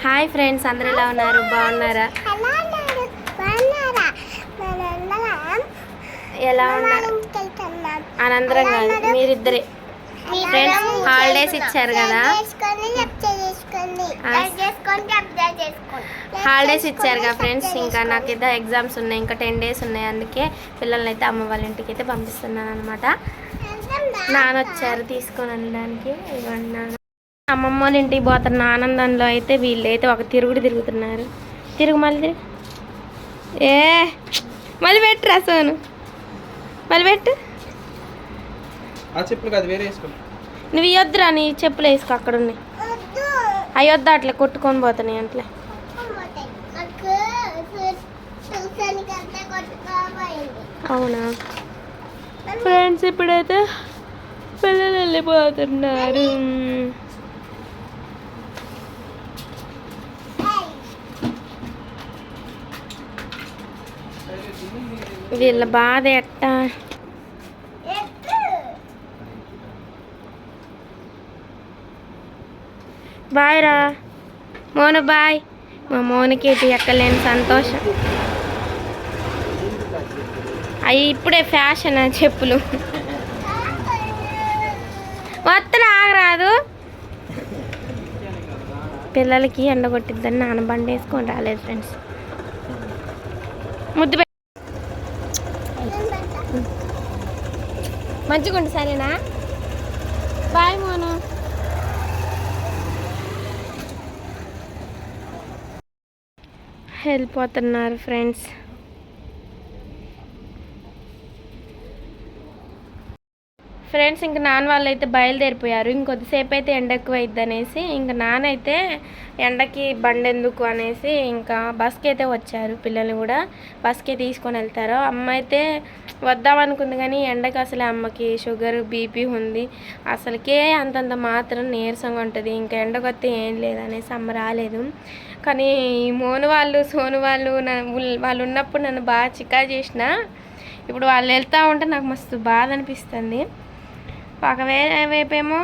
Hi friends, అందరూ ఎలా ఉన్నారు? బాగున్నారా? ఎలా ఉన్నారు? అనంతరం కాదు, మీరిద్దరే ఫ్రెండ్స్. హాలిడేస్ ఇచ్చారు కదా, హాలిడేస్ ఇచ్చారు కదా ఫ్రెండ్స్. ఇంకా నాకైతే ఎగ్జామ్స్ ఉన్నాయి, ఇంకా 10 days ఉన్నాయి. అందుకే పిల్లల్ని అయితే అమ్మ వాళ్ళ ఇంటికి అయితే పంపిస్తున్నాను అనమాట. నాన్న వచ్చారు తీసుకొని వెళ్ళడానికి. ఇవ్వండి, అమ్మమ్మ వాళ్ళ ఇంటికి పోతున్న ఆనందంలో అయితే వీళ్ళైతే ఒక తిరుగుడు తిరుగుతున్నారు. తిరుగు మళ్ళీ మళ్ళీ పెట్టు సోను, మళ్ళీ పెట్టు. నువ్వు ఇవ్వద్దురా, నీ చెప్పులు వేసుకో, అక్కడ ఉన్నాయి. అయ్యొద్దు, అట్లా కొట్టుకొని పోతున్నాయి అట్లా. అవునా ఫ్రెండ్స్, ఇప్పుడైతే పిల్లలు వెళ్ళిపోతున్నారు. వీళ్ళ బాధ ఎట్టా. బాయ్ రా మోను, బాయ్. మా మోనికి ఇది ఎక్కలేని సంతోషం. అవి ఇప్పుడే ఫ్యాషన్ చెప్పులు. వత్తలు ఆగరాదు. పిల్లలకి ఎండ కొట్టిద్దని నాన్న బండి వేసుకొని రాలేదు ఫ్రెండ్స్. ముద్దు మంచిగా ఉండి, సరేనా? బాయ్ మోను. వెళ్ళిపోతున్నారు ఫ్రెండ్స్. ఫ్రెండ్స్, ఇంక నాన్న వాళ్ళు అయితే బయలుదేరిపోయారు. ఇంకొద్దిసేపు అయితే ఎండ ఎక్కువ అయిద్ది అనేసి ఇంకా నాన్న అయితే ఎండకి బండి ఎందుకు అనేసి ఇంకా బస్కి అయితే వచ్చారు. పిల్లలు కూడా బస్కే తీసుకొని వెళ్తారు. అమ్మ అయితే వద్దామనుకుంది కానీ ఎండకి అసలు అమ్మకి షుగర్ బీపీ ఉంది. అసలుకే అంతంత మాత్రం నీరసంగా ఉంటుంది. ఇంకా ఎండకొస్తే ఏం లేదనేసి అమ్మ రాలేదు. కానీ ఈ మోను వాళ్ళు సోను వాళ్ళు వాళ్ళు ఉన్నప్పుడు నన్ను బాగా చికా చేసిన. ఇప్పుడు వాళ్ళు వెళ్తూ ఉంటే నాకు మస్తు బాధ అనిపిస్తుంది. ఒకవైపేమో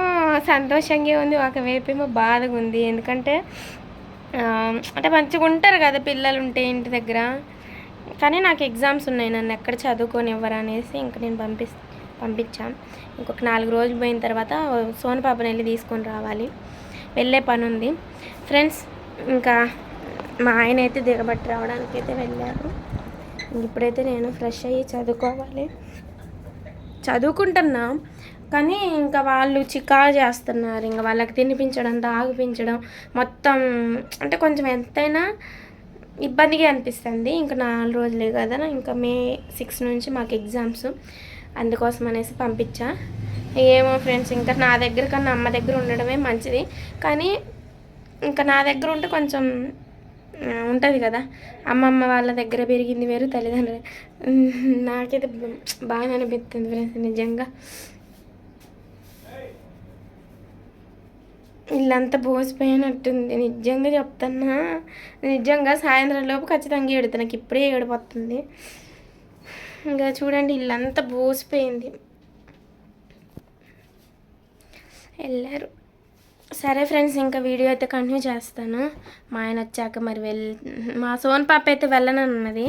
సంతోషంగా ఉంది, ఒకవైపేమో బాధగా ఉంది. ఎందుకంటే అంటే మంచిగా ఉంటారు కదా పిల్లలు ఉంటే ఇంటి దగ్గర. కానీ నాకు ఎగ్జామ్స్ ఉన్నాయి, నన్ను ఎక్కడ చదువుకొని ఇవ్వరు అనేసి ఇంక నేను పంపించాను. ఇంకొక 4 రోజులు పోయిన తర్వాత సోను పాపని వెళ్ళి తీసుకొని రావాలి. వెళ్ళే పని ఉంది ఫ్రెండ్స్. ఇంకా మా ఆయన అయితే దిగబట్టి రావడానికి అయితే వెళ్ళారు. ఇప్పుడైతే నేను ఫ్రెష్ అయ్యి చదువుకోవాలి. చదువుకుంటున్నా కానీ ఇంకా వాళ్ళు చికా చేస్తున్నారు. ఇంకా వాళ్ళకి తినిపించడం, తాగిపించడం మొత్తం అంటే కొంచెం ఎంతైనా ఇబ్బందిగా అనిపిస్తుంది. ఇంకా 4 రోజులే కదా, ఇంకా May 6 నుంచి మాకు ఎగ్జామ్స్. అందుకోసం అనేసి పంపించా. ఏమో ఫ్రెండ్స్, ఇంకా నా దగ్గర కన్నా అమ్మ దగ్గర ఉండడమే మంచిది. కానీ ఇంకా నా దగ్గర ఉంటే కొంచెం ఉంటుంది కదా, అమ్మమ్మ వాళ్ళ దగ్గర పెరిగింది వేరు, తల్లిదండ్రులు. నాకైతే బాగా అనిపిస్తుంది ఫ్రెండ్స్. నిజంగా ఇల్లంతా బోసిపోయినట్టుంది. నిజంగా చెప్తున్నా, నిజంగా సాయంత్రం లోపు ఖచ్చితంగా ఏడుతా. నాకు ఇప్పుడే ఏడిపోతుంది. ఇంకా చూడండి, ఇల్లంతా బోసిపోయింది. వెళ్ళారు. సరే ఫ్రెండ్స్, ఇంకా వీడియో అయితే కంటిన్యూ చేస్తాను. మా ఆయన వచ్చాక మరి మా సోన్ పాప అయితే వెళ్ళనన్నది.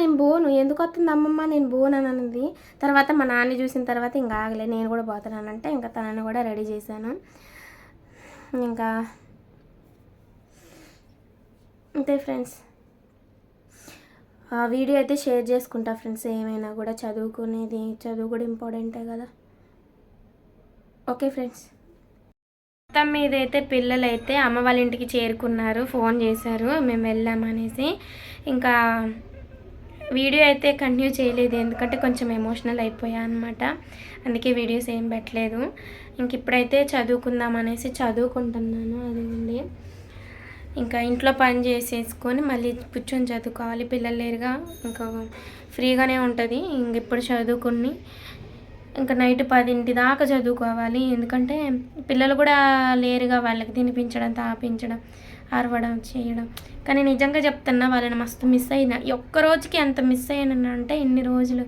నేను పోను, ఎందుకు వస్తుంది అమ్మమ్మ, నేను పోను అని అన్నది. తర్వాత మా నాన్న చూసిన తర్వాత ఇంకా ఆగలే, నేను కూడా పోతానంటే ఇంకా తనని కూడా రెడీ చేశాను. ఇంకా అంతే ఫ్రెండ్స్. వీడియో అయితే షేర్ చేసుకుంటా ఫ్రెండ్స్. ఏమైనా కూడా చదువు కూడా ఇంపార్టెంటే కదా. Okay friends. మొత్తం మీద అయితే పిల్లలు అయితే అమ్మ వాళ్ళ ఇంటికి చేరుకున్నారు. ఫోన్ చేశారు మేము వెళ్ళామనేసి. ఇంకా వీడియో అయితే కంటిన్యూ చేయలేదు, ఎందుకంటే కొంచెం ఎమోషనల్ అయిపోయా అనమాట. అందుకే వీడియోస్ ఏం పెట్టలేదు. ఇంక ఇప్పుడైతే చదువుకుందాం అనేసి చదువుకుంటున్నాను. అది ఉంది. ఇంకా ఇంట్లో పని చేసేసుకొని మళ్ళీ కూర్చొని చదువుకోవాలి. పిల్లలు లేరుగా, ఇంకా ఫ్రీగానే ఉంటుంది. ఇంక ఇప్పుడు చదువుకుని ఇంకా నైట్ 10 దాకా చదువుకోవాలి. ఎందుకంటే పిల్లలు కూడా లేరుగా, వాళ్ళకి తినిపించడం, తాపించడం, అరవడం చేయడం. కానీ నిజంగా చెప్తున్నా, వాళ్ళని మస్తు మిస్ అయినా. ఒక్క రోజుకి ఎంత మిస్ అయ్యాను అంటే ఇన్ని రోజులు,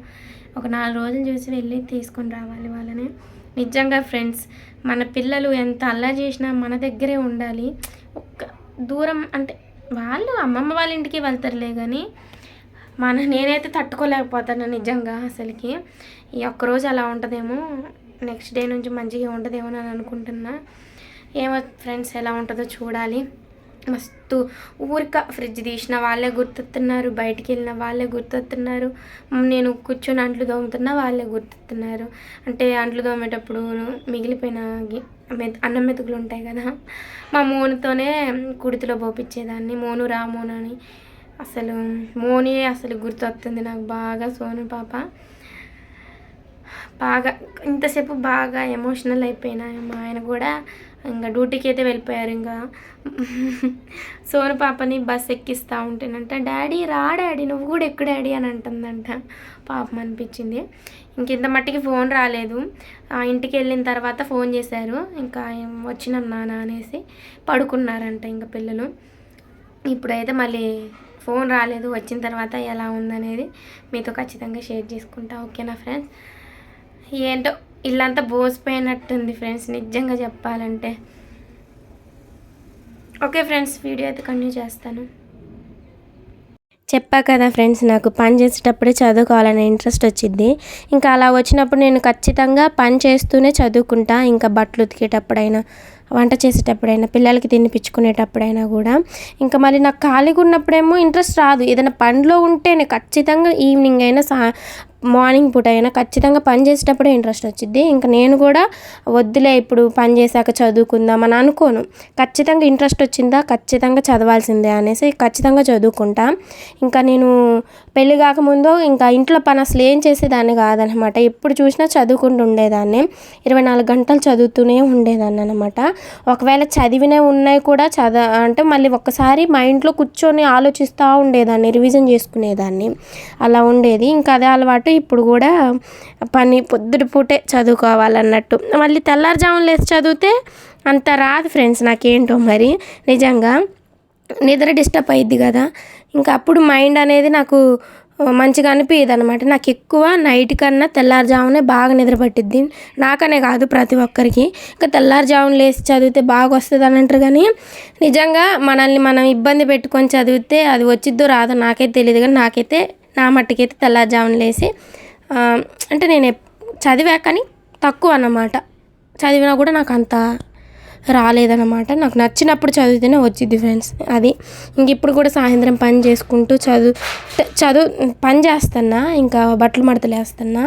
ఒక 4 రోజులు చూసి వెళ్ళి తీసుకొని రావాలి వాళ్ళని. నిజంగా ఫ్రెండ్స్, మన పిల్లలు ఎంత అల్లరి చేసినా మన దగ్గరే ఉండాలి. దూరం అంటే వాళ్ళు అమ్మమ్మ వాళ్ళ ఇంటికి వెళ్తారులే కానీ నేనైతే తట్టుకోలేకపోతాను నిజంగా. అసలుకి ఈ ఒక్కరోజు అలా ఉంటుందేమో, నెక్స్ట్ డే నుంచి మంచిగా ఉంటుందేమో అని అనుకుంటున్నా. ఏమో ఫ్రెండ్స్, ఎలా ఉంటుందో చూడాలి. మస్తు ఊరిక ఫ్రిడ్జ్ తీసిన వాళ్ళే గుర్తొస్తున్నారు, బయటికి వెళ్ళిన వాళ్ళే గుర్తొస్తున్నారు, నేను కూర్చొని అంట్లు తోముతున్నా వాళ్ళే గుర్తొస్తున్నారు. అంటే అంట్లు తోమేటప్పుడు మిగిలిపోయిన అన్నం మెతుకులు ఉంటాయి కదా, మా మోనుతోనే కుడితిలో పోపించేదాన్ని. మోను రా మోను అని. అసలు మోని అసలు గుర్తొస్తుంది నాకు బాగా. సోను పాప బాగా ఇంతసేపు బాగా ఎమోషనల్ అయిపోయినా. మా ఆయన కూడా ఇంకా డ్యూటీకి అయితే వెళ్ళిపోయారు. ఇంకా సోను పాపని బస్ ఎక్కిస్తూ ఉంటేనంట, డాడీ రా డాడీ, నువ్వు కూడా ఎక్కు డాడీ అని అంటుందంట. పాపం అనిపించింది. ఇంత మట్టికి ఫోన్ రాలేదు. ఇంటికి వెళ్ళిన తర్వాత ఫోన్ చేశారు, ఇంకా వచ్చిన నాన్న అనేసి పడుకున్నారంట ఇంకా పిల్లలు. ఇప్పుడైతే మళ్ళీ ఫోన్ రాలేదు. వచ్చిన తర్వాత ఎలా ఉందనేది మీతో ఖచ్చితంగా షేర్ చేసుకుంటా. ఓకేనా ఫ్రెండ్స్? ఏంటో ఇల్లంతా బోసిపోయినట్టుంది ఫ్రెండ్స్ నిజంగా చెప్పాలంటే. ఓకే ఫ్రెండ్స్, వీడియో అయితే కంటిన్యూ చేస్తాను. చెప్పా కదా ఫ్రెండ్స్, నాకు పని చేసేటప్పుడే చదువుకోవాలనే ఇంట్రెస్ట్ వచ్చింది. ఇంకా అలా వచ్చినప్పుడు నేను ఖచ్చితంగా పని చేస్తూనే చదువుకుంటా. ఇంకా బట్టలు ఉతికేటప్పుడైనా, వంట చేసేటప్పుడైనా, పిల్లలకి తినిపించుకునేటప్పుడైనా కూడా. ఇంకా మళ్ళీ నాకు ఖాళీగా ఉన్నప్పుడేమో ఇంట్రెస్ట్ రాదు. ఏదైనా పనిలో ఉంటేనే ఖచ్చితంగా ఈవినింగ్ అయినా మార్నింగ్ పూట అయినా ఖచ్చితంగా పని చేసేటప్పుడే ఇంట్రెస్ట్ వచ్చింది. ఇంకా నేను కూడా వద్దులే ఇప్పుడు పని చేశాక చదువుకుందాం అని అనుకోను. ఖచ్చితంగా ఇంట్రెస్ట్ వచ్చిందా ఖచ్చితంగా చదవాల్సిందే అనేసి ఖచ్చితంగా చదువుకుంటా. ఇంకా నేను పెళ్ళి కాకముందు ఇంకా ఇంట్లో పని అసలు ఏం చేసేదాన్ని కాదనమాట. ఎప్పుడు చూసినా చదువుకుంటూ ఉండేదాన్ని. 24 గంటలు చదువుతూనే ఉండేదాన్ని అనమాట. ఒకవేళ చదివినవి ఉన్నాయి కూడా అంటే మళ్ళీ ఒక్కసారి మైండ్లో కూర్చొని ఆలోచిస్తూ ఉండేదాన్ని, రివిజన్ చేసుకునేదాన్ని. అలా ఉండేది. ఇంకా అదే అలవాటు ఇప్పుడు కూడా. పొద్దుటి పూటే చదువుకోవాలన్నట్టు. మళ్ళీ తెల్లారుజామున లేచి చదివితే అంత రాదు ఫ్రెండ్స్ నాకేంటో మరి. నిజంగా నిద్ర డిస్టర్బ్ అయ్యిద్ది కదా, ఇంకా అప్పుడు మైండ్ అనేది నాకు మంచిగా అనిపించదు అనమాట. నాకు ఎక్కువ నైట్ కన్నా తెల్లారుజామునే బాగా నిద్ర పట్టిద్ది. నాకనే కాదు ప్రతి ఒక్కరికి. ఇంకా తెల్లారుజామున లేచి చదివితే బాగా వస్తుంది అని అంటారు, కానీ నిజంగా మనల్ని మనం ఇబ్బంది పెట్టుకొని చదివితే అది వచ్చిద్దో రాదో నాకైతే తెలియదు. కానీ నాకైతే నా మట్టుకైతే తెల్లారుజామున లేచి అంటే నేను చదివా కానీ తక్కువ అన్నమాట. చదివినా కూడా నాకు అంత రాలేదన్నమాట. నాకు నచ్చినప్పుడు చదివితేనే వచ్చింది ఫ్రెండ్స్ అది. ఇంక ఇప్పుడు కూడా సాయంత్రం పని చేసుకుంటూ పని చేస్తున్నా, ఇంకా బట్టలు మడతలు వేస్తున్నా.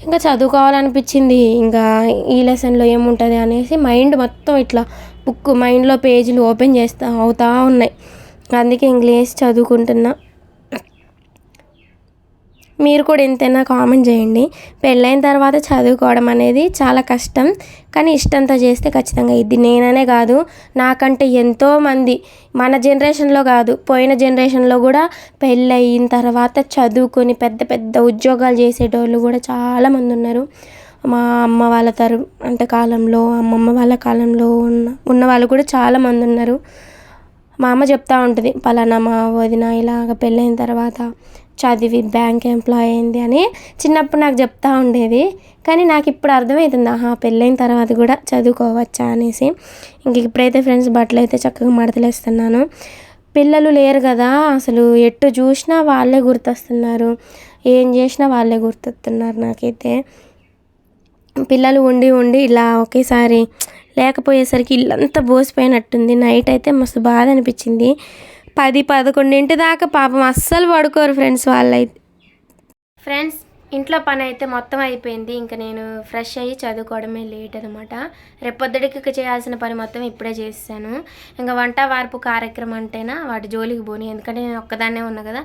ఇంకా చదువుకోవాలనిపించింది. ఇంకా ఈ లెసన్లో ఏముంటుంది అనేసి మైండ్ మొత్తం ఇట్లా మైండ్లో పేజీలు ఓపెన్ అవుతూ ఉన్నాయి. అందుకే ఇంగ్లీష్ చదువుకుంటున్నా. మీరు కూడా ఎంతైనా కామెంట్ చేయండి. పెళ్ళైన తర్వాత చదువుకోవడం అనేది చాలా కష్టం, కానీ ఇష్టంతో చేస్తే ఖచ్చితంగా ఇది. నేననే కాదు, నాకంటే ఎంతోమంది మన జనరేషన్లో కాదు పోయిన జనరేషన్లో కూడా పెళ్ళయిన తర్వాత చదువుకొని పెద్ద పెద్ద ఉద్యోగాలు చేసేటోళ్ళు కూడా చాలామంది ఉన్నారు. మా అమ్మ వాళ్ళ కాలంలో, అమ్మమ్మ వాళ్ళ కాలంలో ఉన్న వాళ్ళు కూడా చాలామంది ఉన్నారు. మా అమ్మ చెప్తూ ఉంటుంది, పలానా మా వదిన ఇలాగ పెళ్ళైన తర్వాత చదివి బ్యాంక్ ఎంప్లాయ్ అయింది అని చిన్నప్పుడు నాకు చెప్తూ ఉండేది. కానీ నాకు ఇప్పుడు అర్థమవుతుంది, పెళ్ళైన తర్వాత కూడా చదువుకోవచ్చా అనేసి. ఇంక ఇప్పుడైతే ఫ్రెండ్స్ బట్టలు అయితే చక్కగా మడతలేస్తున్నాను. పిల్లలు లేరు కదా, అసలు ఎటు చూసినా వాళ్ళే గుర్తొస్తున్నారు, ఏం చేసినా వాళ్ళే గుర్తొస్తున్నారు నాకైతే. పిల్లలు ఉండి ఉండి ఇలా ఒకేసారి లేకపోయేసరికి ఇల్లంతా బోసిపోయినట్టుంది. నైట్ అయితే మస్తు బాధ అనిపించింది. 10-11 దాకా పాపం అస్సలు పడుకోరు ఫ్రెండ్స్ వాళ్ళైతే. ఫ్రెండ్స్, ఇంట్లో పని అయితే మొత్తం అయిపోయింది. ఇంకా నేను ఫ్రెష్ అయ్యి చదువుకోవడమే లేట్ అనమాట. రేపొద్దుడికి చేయాల్సిన పని మొత్తం ఇప్పుడే చేసాను. ఇంకా వంట వార్పు కార్యక్రమం అంటేనా వాటి జోలికి పోని, ఎందుకంటే నేను ఒక్కదాన్నే ఉన్నా కదా.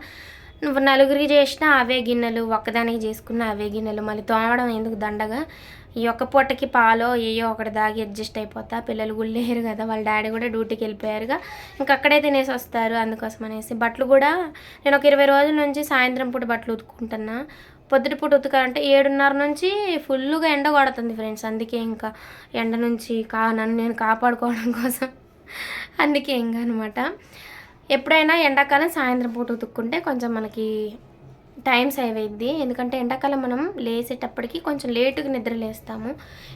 నువ్వు నలుగురికి చేసినా అవే గిన్నెలు, ఒక్కదానికి చేసుకున్న అవే గిన్నెలు, మళ్ళీ తోమడం ఎందుకు దండగా. ఈ ఒక్క పూటకి పాలో ఏయో ఒకటి దాగి అడ్జస్ట్ అయిపోతా. పిల్లలు కూడా లేరు కదా, వాళ్ళ డాడీ కూడా డ్యూటీకి వెళ్ళిపోయారుగా, ఇంకా అక్కడే తినేసి వస్తారు. అందుకోసం అనేసి బట్టలు కూడా నేను ఒక 20 రోజుల నుంచి సాయంత్రం పూట బట్టలు ఉతుక్కుంటున్నా. పొద్దుటి పూట ఉతకాలంటే 7:30 నుంచి ఫుల్గా ఎండ కొడుతుంది ఫ్రెండ్స్. అందుకే ఇంకా ఎండ నుంచి నన్ను నేను కాపాడుకోవడం కోసం అందుకే ఇంకా అనమాట. ఎప్పుడైనా ఎండాకాలం సాయంత్రం పూట ఉతుక్కుంటే కొంచెం మనకి టైం సేవ్ అయ్యిద్ది. ఎందుకంటే ఎండాకాలం మనం లేసేటప్పటికి కొంచెం లేటుగా నిద్ర లేస్తాము.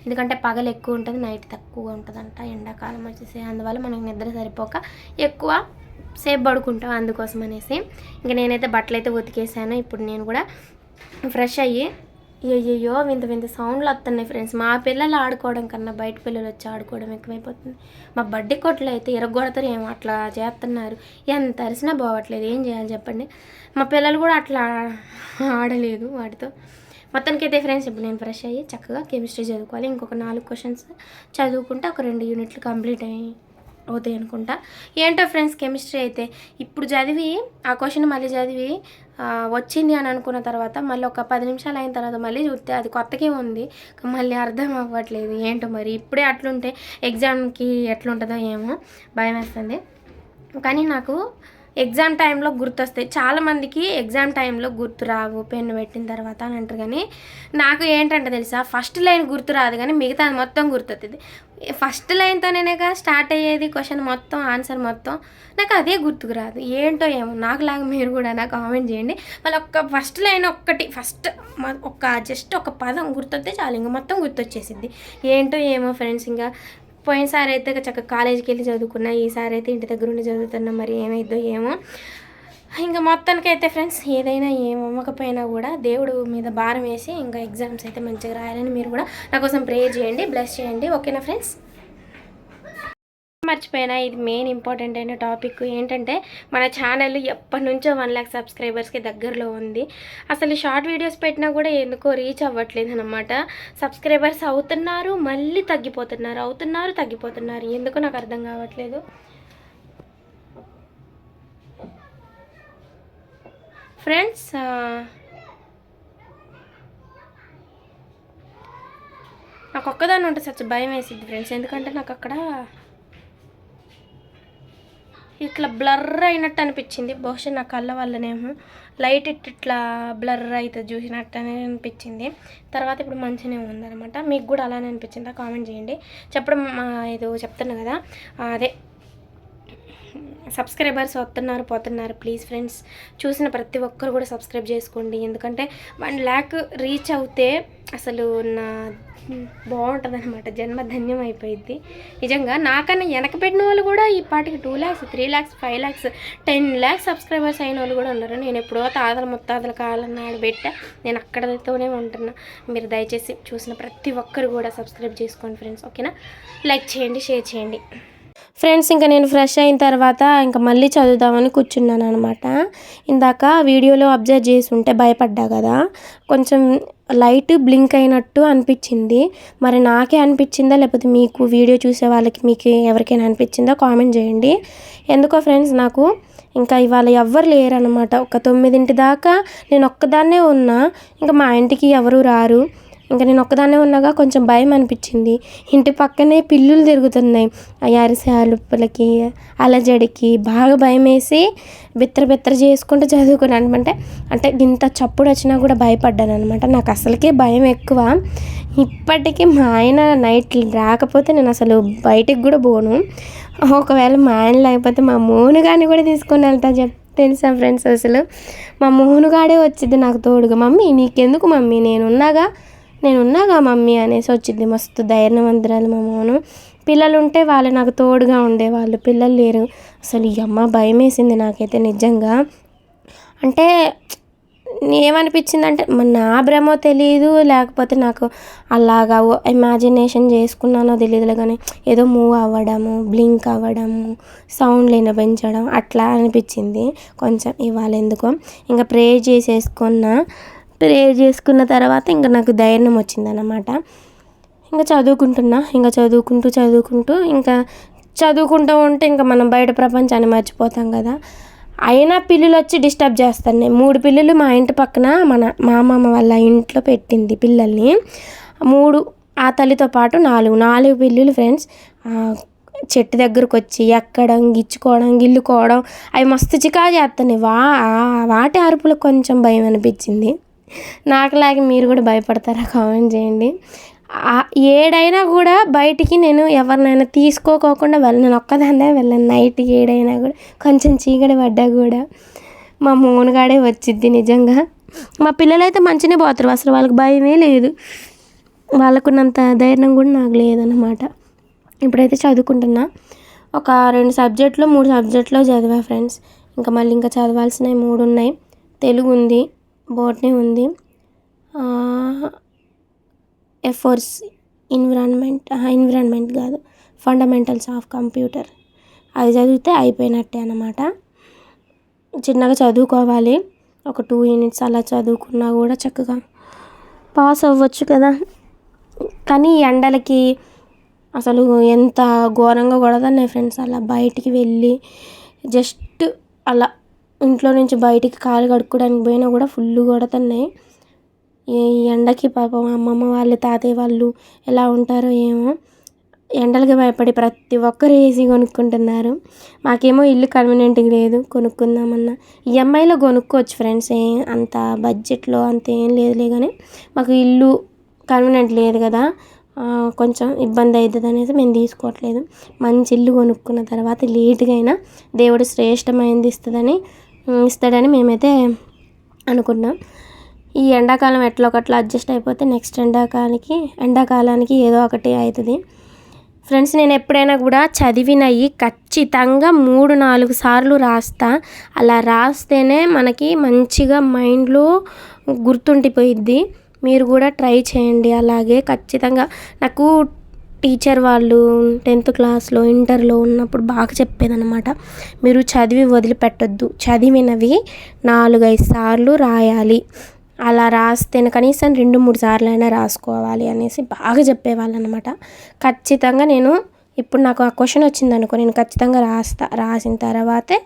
ఎందుకంటే పగలు ఎక్కువ ఉంటుంది, నైట్ తక్కువ ఉంటుందంట ఎండాకాలం వచ్చేసి. అందువల్ల మనకి నిద్ర సరిపోక ఎక్కువ సేపు పడుకుంటాం. అందుకోసం అనేసి ఇంకా నేనైతే బట్టలు అయితే ఉతికేసాను. ఇప్పుడు నేను కూడా ఫ్రెష్ అయ్యి అయ్యయ్యో వింత వింత సౌండ్లు వస్తున్నాయి ఫ్రెండ్స్. మా పిల్లలు ఆడుకోవడం కన్నా బయట పిల్లలు వచ్చి ఆడుకోవడం ఎక్కువైపోతుంది. మా బడ్డీ కొట్లు అయితే ఇరగొడతారు, ఏమో అట్లా చేస్తున్నారు. ఎంత అరిసినా బాగట్లేదు, ఏం చేయాలి చెప్పండి. మా పిల్లలు కూడా అట్లా ఆడలేదు వాటితో. మొత్తానికైతే ఫ్రెండ్స్ ఇప్పుడు నేను ఫ్రెష్ అయ్యి చక్కగా కెమిస్ట్రీ చదువుకోవాలి. ఇంకొక 4 క్వశ్చన్స్ చదువుకుంటే ఒక 2 యూనిట్లు కంప్లీట్ అవుతాయి అనుకుంటా. ఏంటో ఫ్రెండ్స్ కెమిస్ట్రీ అయితే ఇప్పుడు చదివి ఆ క్వశ్చన్ మళ్ళీ చదివి వచ్చింది అని అనుకున్న తర్వాత మళ్ళీ ఒక 10 నిమిషాలు అయిన తర్వాత మళ్ళీ చూస్తే అది కొత్తగా ఉంది, మళ్ళీ అర్థం అవ్వట్లేదు. ఏంటో మరి ఇప్పుడే అట్లుంటే ఎగ్జామ్కి ఎట్లుంటుందో ఏమో భయం వేస్తుంది. కానీ నాకు ఎగ్జామ్ టైంలో గుర్తొస్తాయి. చాలామందికి ఎగ్జామ్ టైంలో గుర్తు రావు పెన్ను పెట్టిన తర్వాత అని అంటారు. కానీ నాకు ఏంటంటే తెలుసా, ఫస్ట్ లైన్ గుర్తు రాదు కానీ మిగతా మొత్తం గుర్తొస్తుంది. ఫస్ట్ లైన్తోనేగా స్టార్ట్ అయ్యేది క్వశ్చన్ మొత్తం, ఆన్సర్ మొత్తం. నాకు అదే గుర్తుకు రాదు, ఏంటో ఏమో. నాకులాగా మీరు కూడా నాకు కామెంట్ చేయండి. మళ్ళీ ఫస్ట్ లైన్ జస్ట్ ఒక పదం గుర్తొస్తే చాలు, ఇంకా మొత్తం గుర్తొచ్చేసింది. ఏంటో ఏమో ఫ్రెండ్స్. ఇంకా పోయినసారి అయితే చక్కగా కాలేజీకి వెళ్ళి చదువుకున్నా, ఈసారి అయితే ఇంటి దగ్గర ఉండి చదువుతున్నా. మరి ఏమైద్దో ఏమో. ఇంకా మొత్తానికైతే ఫ్రెండ్స్ ఏదైనా ఏమవ్వకపోయినా కూడా దేవుడు మీద భారం వేసి ఇంకా ఎగ్జామ్స్ అయితే మంచిగా రాయాలని మీరు కూడా నా కోసం ప్రేయర్ చేయండి, బ్లెస్ చేయండి. ఓకేనా ఫ్రెండ్స్? మర్చిపోయినా, ఇది మెయిన్ ఇంపార్టెంట్ అయిన టాపిక్ ఏంటంటే మన ఛానల్ ఎప్పటి నుంచో 1 lakh సబ్స్క్రైబర్స్కి దగ్గరలో ఉంది. అసలు షార్ట్ వీడియోస్ పెట్టినా కూడా ఎందుకో రీచ్ అవ్వట్లేదు అనమాట. సబ్స్క్రైబర్స్ అవుతున్నారు, మళ్ళీ తగ్గిపోతున్నారు. ఎందుకో నాకు అర్థం కావట్లేదు ఫ్రెండ్స్. నాకు ఒక్కదాన్ని ఉంటే సచ్చ భయం వేసింది ఫ్రెండ్స్. ఎందుకంటే నాకు అక్కడ ఇట్లా బ్లర్ అయినట్టు అనిపించింది. బహుశా నా కళ్ళ వల్లనేమో లైట్ ఇట్లా బ్లర్ అయితే చూసినట్టు అనిపించింది. తర్వాత ఇప్పుడు మంచిగానే ఉందన్నమాట. మీకు కూడా అలానే అనిపించిందా? కామెంట్ చేయండి. చెప్పడం ఏదో చెప్తున్నా కదా, అదే సబ్స్క్రైబర్స్ వస్తున్నారు పోతున్నారు. ప్లీజ్ ఫ్రెండ్స్, చూసిన ప్రతి ఒక్కరు కూడా సబ్స్క్రైబ్ చేసుకోండి. ఎందుకంటే 1 lakh రీచ్ అవుతే అసలు నా బాగుంటుంది అనమాట, జన్మ ధన్యం అయిపోయింది నిజంగా. నాకన్నా వెనక పెట్టిన వాళ్ళు కూడా ఈ పాటికి 2 lakhs 3 lakhs 5 lakhs 10 lakhs subscribers అయిన వాళ్ళు కూడా ఉన్నారు. నేను ఎప్పుడో ముత్తాతల కాలన్నాడు పెట్టా, నేను అక్కడతోనే ఉంటున్నా. మీరు దయచేసి చూసిన ప్రతి ఒక్కరు కూడా సబ్స్క్రైబ్ చేసుకోండి ఫ్రెండ్స్. ఓకేనా? లైక్ చేయండి, షేర్ చేయండి ఫ్రెండ్స్. ఇంకా నేను ఫ్రెష్ అయిన తర్వాత ఇంకా మళ్ళీ చదువుదామని కూర్చున్నాను అనమాట. ఇందాక వీడియోలో అబ్జర్వ్ చేసి ఉంటే భయపడ్డా కదా, కొంచెం లైట్ బ్లింక్ అయినట్టు అనిపించింది. మరి నాకే అనిపించిందా లేకపోతే మీకు వీడియో చూసే వాళ్ళకి మీకు ఎవరికైనా అనిపించిందా కామెంట్ చేయండి. ఎందుకో ఫ్రెండ్స్ నాకు ఇంకా ఇవాళ ఎవ్వరు లేరనమాట. ఒక 9 దాకా నేను ఒక్కదాన్నే ఉన్నా. ఇంకా మా ఇంటికి ఎవరు రారు. ఇంకా నేను ఒక్కదాన్నే ఉన్నాగా కొంచెం భయం అనిపించింది. ఇంటి పక్కనే పిల్లులు తిరుగుతున్నాయి. ఆ అరిసెలకి అలజడికి బాగా భయం వేసి బిత్తర చేసుకుంటూ చదువుకున్నాను. అంటే ఇంత చప్పుడు వచ్చినా కూడా భయపడ్డాను అనమాట. నాకు అసలుకే భయం ఎక్కువ. ఇప్పటికీ మా ఆయన నైట్ రాకపోతే నేను అసలు బయటికి కూడా పోను. ఒకవేళ మా ఆయన లేకపోతే మా మోనుగాని కూడా తీసుకొని వెళ్తా తెలుసా ఫ్రెండ్స్. అసలు మా మోనుగాడే వచ్చింది నాకు తోడుగా. మమ్మీ నీకెందుకు మమ్మీ, నేనున్నాగా మమ్మీ అనేసి వచ్చింది. మస్తు ధైర్యవంతురాలు మా మోను. పిల్లలు ఉంటే వాళ్ళు నాకు తోడుగా ఉండేవాళ్ళు, పిల్లలు లేరు. అసలు ఈ అమ్మ భయం వేసింది నాకైతే నిజంగా. అంటే ఏమనిపించిందంటే నా భ్రమో తెలియదు, లేకపోతే నాకు అలాగా ఇమాజినేషన్ చేసుకున్నానో తెలియదులే, కానీ ఏదో మూవ్ అవ్వడము, బ్లింక్ అవ్వడము, సౌండ్ వినిపించడం అట్లా అనిపించింది కొంచెం ఇవాళ ఎందుకో. ఇంకా ప్రేయర్ చేసుకున్న తర్వాత ఇంకా నాకు ధైర్యం వచ్చిందనమాట. ఇంకా చదువుకుంటూ ఉంటే ఇంకా మనం బయట ప్రపంచాన్ని మర్చిపోతాం కదా. అయినా పిల్లులు వచ్చి డిస్టర్బ్ చేస్తాను. 3 పిల్లులు మా ఇంటి పక్కన మా అమ్మమ్మ వాళ్ళ ఇంట్లో పెట్టింది పిల్లల్ని. 3 ఆ తల్లితో పాటు 4 పిల్లులు ఫ్రెండ్స్ చెట్టు దగ్గరకు వచ్చి ఎక్కడం, గిచ్చుకోవడం, గిల్లుకోవడం, అవి మస్తు చికా చేస్తున్నాయి. వాటి అరుపులకు కొంచెం భయం అనిపించింది. నాకులాగే మీరు కూడా భయపడతారా? కామెంట్ చేయండి. ఏడైనా కూడా బయటికి నేను ఎవరినైనా తీసుకోకుండా నేను ఒక్కదాన్నే వెళ్ళను. నైట్ ఏడైనా కూడా కొంచెం చీకటి పడ్డా కూడా మా మోనుగాడే వచ్చిద్ది నిజంగా. మా పిల్లలైతే మంచిగానే పోతారు, అసలు వాళ్ళకి భయమే లేదు. వాళ్ళకున్నంత ధైర్యం కూడా నాకు లేదన్నమాట. ఇప్పుడైతే చదువుకుంటున్నా. ఒక 2 సబ్జెక్టులు 3 సబ్జెక్టులో చదివా ఫ్రెండ్స్. ఇంకా చదవాల్సినవి 3 ఉన్నాయి. తెలుగు ఉంది, బోటనీ ఉంది, ఎఫోర్స్ ఎన్విరాన్మెంట్ కాదు, ఫండమెంటల్స్ ఆఫ్ కంప్యూటర్, అది చదివితే అయిపోయినట్టే అన్నమాట. చిన్నగా చదువుకోవాలి, ఒక 2 యూనిట్స్ అలా చదువుకున్నా కూడా చక్కగా పాస్ అవ్వచ్చు కదా. కానీ ఎండలకి అసలు ఎంత ఘోరంగా కొడుతున్నాయి ఫ్రెండ్స్. అలా బయటికి వెళ్ళి జస్ట్ అలా ఇంట్లో నుంచి బయటికి కాలు కడుక్కోవడానికి పోయినా కూడా ఫుల్ కొడుతున్నాయి. ఈ ఎండకి పాపం అమ్మమ్మ వాళ్ళు తాతయ్య వాళ్ళు ఎలా ఉంటారో ఏమో, ఎండలకి భయపడి ప్రతి ఒక్కరు ఏసీ కొనుక్కుంటున్నారు. మాకేమో ఇల్లు కన్వీనియంట్గా లేదు, కొనుక్కుందామన్నా ఈఎంఐలో కొనుక్కోవచ్చు ఫ్రెండ్స్, అంత బడ్జెట్లో అంత ఏం లేదులే. కానీ మాకు ఇల్లు కన్వీనియంట్ లేదు కదా, కొంచెం ఇబ్బంది అవుతుంది అనేసి మేము తీసుకోవట్లేదు. మంచి ఇల్లు కొనుక్కున్న తర్వాత లేట్గా అయినా దేవుడు శ్రేష్టమైనది ఇస్తాడని మేమైతే అనుకున్నాం. ఈ ఎండాకాలం ఎట్లా ఒకట్లా అడ్జస్ట్ అయిపోతే నెక్స్ట్ ఎండాకాలానికి ఏదో ఒకటి అవుతుంది ఫ్రెండ్స్. నేను ఎప్పుడైనా కూడా చదివినవి ఖచ్చితంగా 3-4 సార్లు రాస్తా. అలా రాస్తేనే మనకి మంచిగా మైండ్లో గుర్తుండిపోయిద్ది. మీరు కూడా ట్రై చేయండి అలాగే. ఖచ్చితంగా నాకు టీచర్ వాళ్ళు 10th క్లాస్లో ఇంటర్లో ఉన్నప్పుడు బాగా చెప్పేదన్నమాట, మీరు చదివి వదిలిపెట్టొద్దు, చదివినవి 4-5 సార్లు రాయాలి, అలా రాస్తేనే కనీసం 2-3 సార్లు అయినా రాసుకోవాలి అనేసి బాగా చెప్పేవాళ్ళు అనమాట. ఖచ్చితంగా నేను ఇప్పుడు నాకు ఆ క్వశ్చన్ వచ్చిందనుకో, నేను ఖచ్చితంగా రాసిన తర్వాతే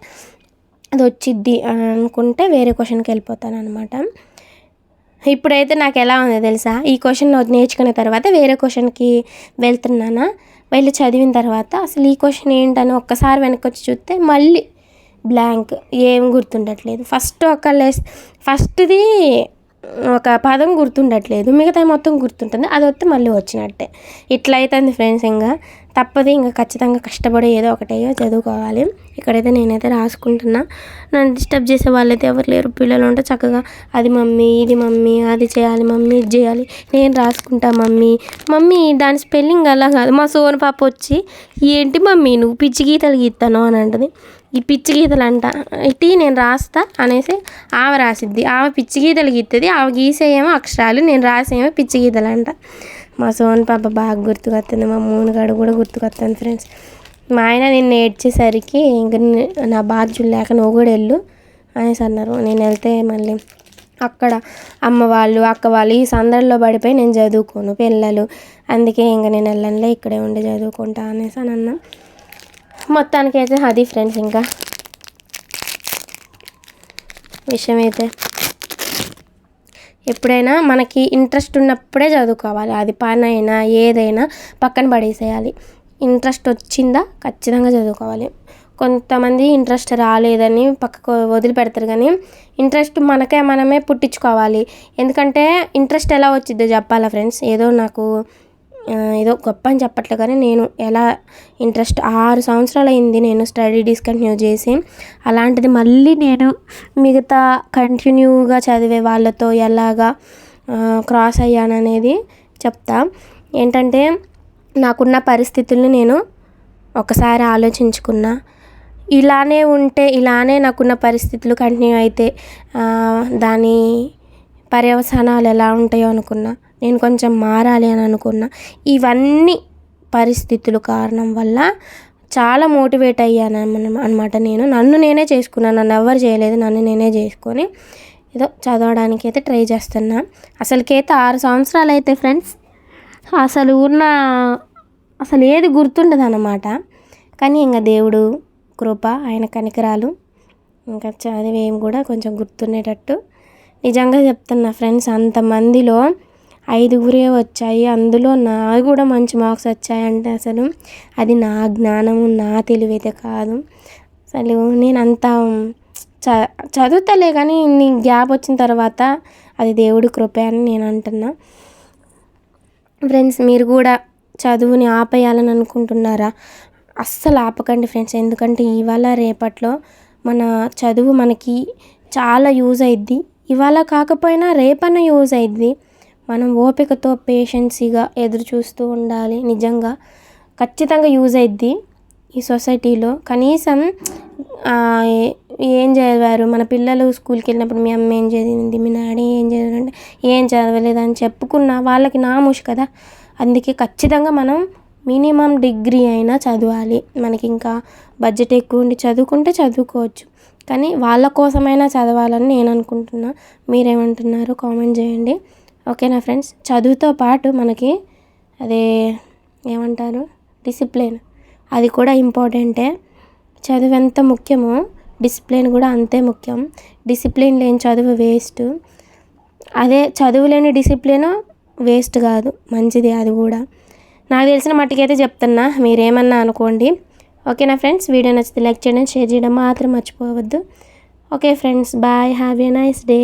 అది వచ్చిద్ది అని అనుకుంటే వేరే క్వశ్చన్కి వెళ్ళిపోతాను అనమాట. ఇప్పుడైతే నాకు ఎలా ఉందో తెలుసా, ఈ క్వశ్చన్ నేర్చుకున్న తర్వాత వేరే క్వశ్చన్కి వెళ్ళి చదివిన తర్వాత అసలు ఈ క్వశ్చన్ ఏంటని ఒక్కసారి వెనక్కి వచ్చి చూస్తే మళ్ళీ బ్లాంక్, ఏం గుర్తుండట్లేదు. ఫస్ట్ది ఒక పదం గుర్తుండట్లేదు, మిగతా మొత్తం గుర్తుంటుంది, అది వస్తే మళ్ళీ వచ్చినట్టే. ఇట్లా అవుతుంది ఫ్రెండ్స్. ఇంకా తప్పదు, ఇంకా ఖచ్చితంగా కష్టపడి ఏదో ఒకటేయో చదువుకోవాలి. ఇక్కడైతే నేనైతే రాసుకుంటున్నా. నన్ను డిస్టర్బ్ చేసే వాళ్ళైతే ఎవరు లేరు. పిల్లలు ఉంటే చక్కగా అది మమ్మీ, ఇది మమ్మీ, అది చేయాలి మమ్మీ, ఇది చేయాలి, నేను రాసుకుంటా మమ్మీ దాని స్పెల్లింగ్ అలా కాదు. మా సోను పాప వచ్చి, ఏంటి మమ్మీ నువ్వు పిచ్చి గీతలు గీస్తాను అని అంటది. ఈ పిచ్చి గీతలు అంట ఇటీ నేను రాస్తా అనేసి ఆమె రాసిద్ది. ఆమె పిచ్చి గీతలు గీస్తుంది, ఆమె గీసేయేమో అక్షరాలు, నేను రాసేమో పిచ్చి గీతలు అంట. మా సోను పాప బాగా గుర్తుకొస్తుంది, మా మూనుగాడు కూడా గుర్తుకొస్తుంది ఫ్రెండ్స్. మా ఆయన నేను ఏడ్చేసరికి ఇంక నా బాధ చూడలేక నువ్వు కూడా వెళ్ళు అనేసి అన్నారు. నేను వెళ్తే మళ్ళీ అక్కడ అమ్మ వాళ్ళు అక్క వాళ్ళు ఈ సందడిలో పడిపోయి నేను చదువుకోను పిల్లలు, అందుకే ఇంక నేను వెళ్ళనులే, ఇక్కడే ఉండి చదువుకుంటా అనేసి అని అన్నా. మొత్తానికి అయితే అది ఫ్రెండ్స్ ఇంకా విషయం అయితే. ఎప్పుడైనా మనకి ఇంట్రెస్ట్ ఉన్నప్పుడే చదువుకోవాలి, అది పని అయినా ఏదైనా పక్కన పడేసేయాలి. ఇంట్రెస్ట్ వచ్చిందా ఖచ్చితంగా చదువుకోవాలి. కొంతమంది ఇంట్రెస్ట్ రాలేదని పక్కకు వదిలిపెడతారు, కానీ ఇంట్రెస్ట్ మనమే పుట్టించుకోవాలి. ఎందుకంటే ఇంట్రెస్ట్ ఎలా వచ్చిద్దో చెప్పాలా ఫ్రెండ్స్. ఏదో గొప్ప అని చెప్పట్లే, కానీ నేను ఎలా ఇంట్రెస్ట్ 6 సంవత్సరాలు అయింది నేను స్టడీ డిస్కంటిన్యూ చేసి. అలాంటిది మళ్ళీ నేను మిగతా కంటిన్యూగా చదివే వాళ్ళతో ఎలాగా క్రాస్ అయ్యాననేది చెప్తా. ఏంటంటే నాకున్న పరిస్థితులను నేను ఒకసారి ఆలోచించుకున్నా. ఇలానే నాకున్న పరిస్థితులు కంటిన్యూ అయితే దాని పర్యవసానాలు ఎలా ఉంటాయో అనుకున్నా. నేను కొంచెం మారాలి అని అనుకున్నా. ఇవన్నీ పరిస్థితులు కారణం వల్ల చాలా మోటివేట్ అయ్యాను అనమాట. నన్ను నేనే చేసుకున్నాను, నన్ను ఎవరు చేయలేదు, నన్ను నేనే చేసుకొని ఏదో చదవడానికి అయితే ట్రై చేస్తున్నా. అసలుకైతే 6 సంవత్సరాలు అయితే ఫ్రెండ్స్ అసలు ఏది గుర్తుండదు అన్నమాట. కానీ ఇంకా దేవుడు కృప, ఆయన కనికరాలు, ఇంకా చదివేం కూడా కొంచెం గుర్తుండేటట్టు నిజంగా చెప్తున్నా ఫ్రెండ్స్. అంతమందిలో 5 వచ్చాయి, అందులో నాకు కూడా మంచి మార్క్స్ వచ్చాయంటే అసలు అది నా జ్ఞానము, నా తెలివైతే కాదు. అసలు నేను అంతా చదువుతలే, కానీ ఇన్ని గ్యాప్ వచ్చిన తర్వాత అది దేవుడి కృపే అని నేను అంటున్నా ఫ్రెండ్స్. మీరు కూడా చదువుని ఆపేయాలని అనుకుంటున్నారా? అస్సలు ఆపకండి ఫ్రెండ్స్. ఎందుకంటే ఇవాళ రేపట్లో మన చదువు మనకి చాలా యూజ్ అయిద్ది. ఇవాళ కాకపోయినా రేపన్నా యూజ్ అయ్యిద్ది. మనం ఓపికతో పేషెన్సీగా ఎదురు చూస్తూ ఉండాలి. నిజంగా ఖచ్చితంగా యూజ్ అయ్యిద్ది. ఈ సొసైటీలో కనీసం ఏం చదివారు మన పిల్లలు స్కూల్కి వెళ్ళినప్పుడు మీ అమ్మ ఏం చదివింది, మీ డాడీ ఏం చదివారంటే ఏం చదవలేదని చెప్పుకున్న వాళ్ళకి నామూషి కదా. అందుకే ఖచ్చితంగా మనం మినిమం డిగ్రీ అయినా చదవాలి. మనకి ఇంకా బడ్జెట్ ఎక్కువ ఉండి చదువుకుంటే చదువుకోవచ్చు, కానీ వాళ్ళ కోసమైనా చదవాలని నేను అనుకుంటున్నా. మీరేమంటున్నారో కామెంట్ చేయండి. ఓకేనా ఫ్రెండ్స్? చదువుతో పాటు మనకి అదే ఏమంటారు డిసిప్లిన్, అది కూడా ఇంపార్టెంటే. చదువు ఎంత ముఖ్యమో డిసిప్లిన్ కూడా అంతే ముఖ్యం. డిసిప్లిన్ లేని చదువు వేస్ట్. అదే చదువు లేని డిసిప్లిన్ వేస్ట్ కాదు, మంచిది అది కూడా. నాకు తెలిసిన మట్టుకైతే చెప్తున్నా, మీరేమన్నా అనుకోండి. ఓకేనా ఫ్రెండ్స్? వీడియో నచ్చితే లైక్ చేయడం, షేర్ చేయడం మాత్రం మర్చిపోవద్దు. Okay friends, bye, have a nice day.